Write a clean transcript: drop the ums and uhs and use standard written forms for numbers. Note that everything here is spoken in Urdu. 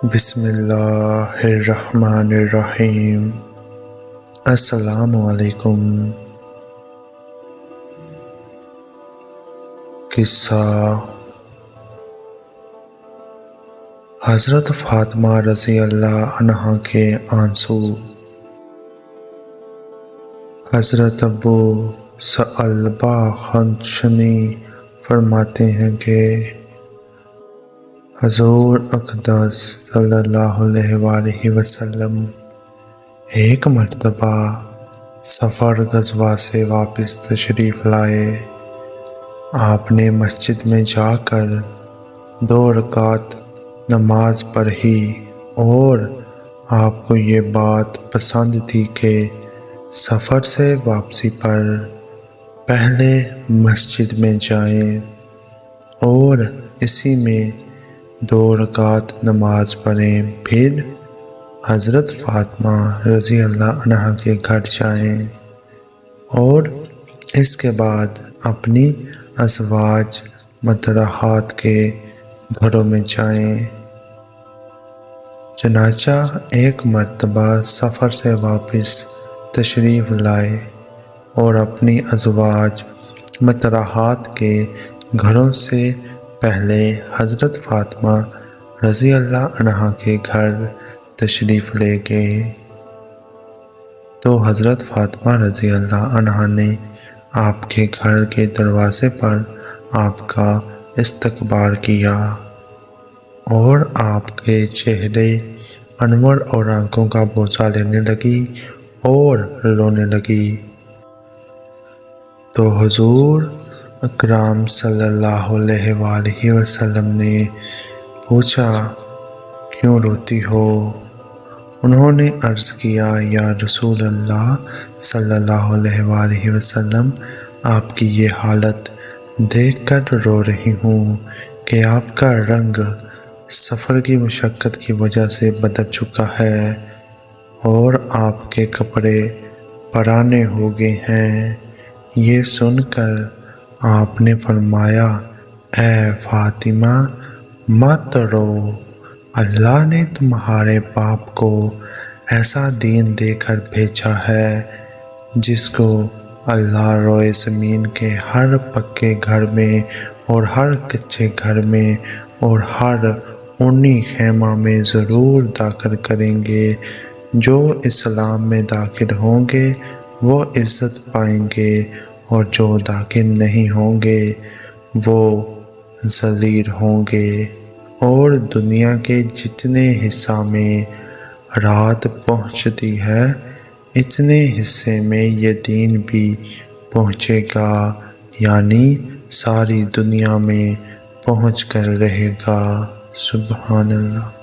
بسم اللہ الرحمن الرحیم۔ السلام علیکم۔ قصہ حضرت فاطمہ رضی اللہ عنہا کے آنسو۔ حضرت ابو ثعلبہ خنشنی فرماتے ہیں کہ حضور اقدس صلی اللہ علیہ وآلہ وسلم ایک مرتبہ سفر غزوہ سے واپس تشریف لائے۔ آپ نے مسجد میں جا کر 2 رکعت نماز پڑھی اور آپ کو یہ بات پسند تھی کہ سفر سے واپسی پر پہلے مسجد میں جائیں اور اسی میں 2 رکعت نماز پڑھیں، پھر حضرت فاطمہ رضی اللہ عنہا کے گھر جائیں اور اس کے بعد اپنی ازواج مطہرات کے گھروں میں جائیں۔ چنانچہ ایک مرتبہ سفر سے واپس تشریف لائے اور اپنی ازواج مطہرات کے گھروں سے پہلے حضرت فاطمہ رضی اللہ عنہا کے گھر تشریف لے گئے تو حضرت فاطمہ رضی اللہ عنہا نے آپ کے گھر کے دروازے پر آپ کا استقبال کیا اور آپ کے چہرے انور اور آنکھوں کا بوسہ لینے لگی اور رونے لگی۔ تو حضور اکرم صلی اللہ علیہ وآلہ وسلم نے پوچھا، کیوں روتی ہو؟ انہوں نے عرض کیا، یا رسول اللہ صلی اللہ علیہ وآلہ وسلم، آپ کی یہ حالت دیکھ کر رو رہی ہوں کہ آپ کا رنگ سفر کی مشقت کی وجہ سے بدل چکا ہے اور آپ کے کپڑے پرانے ہو گئے ہیں۔ یہ سن کر آپ نے فرمایا، اے فاطمہ مت رو، اللہ نے تمہارے باپ کو ایسا دین دے کر بھیجا ہے جس کو اللہ روئے زمین کے ہر پکے گھر میں اور ہر کچے گھر میں اور ہر اونی خیمہ میں ضرور داخل کریں گے۔ جو اسلام میں داخل ہوں گے وہ عزت پائیں گے اور جو داخل نہیں ہوں گے وہ ذلیل ہوں گے، اور دنیا کے جتنے حصہ میں رات پہنچتی ہے اتنے حصے میں یہ دین بھی پہنچے گا، یعنی ساری دنیا میں پہنچ کر رہے گا۔ سبحان اللہ۔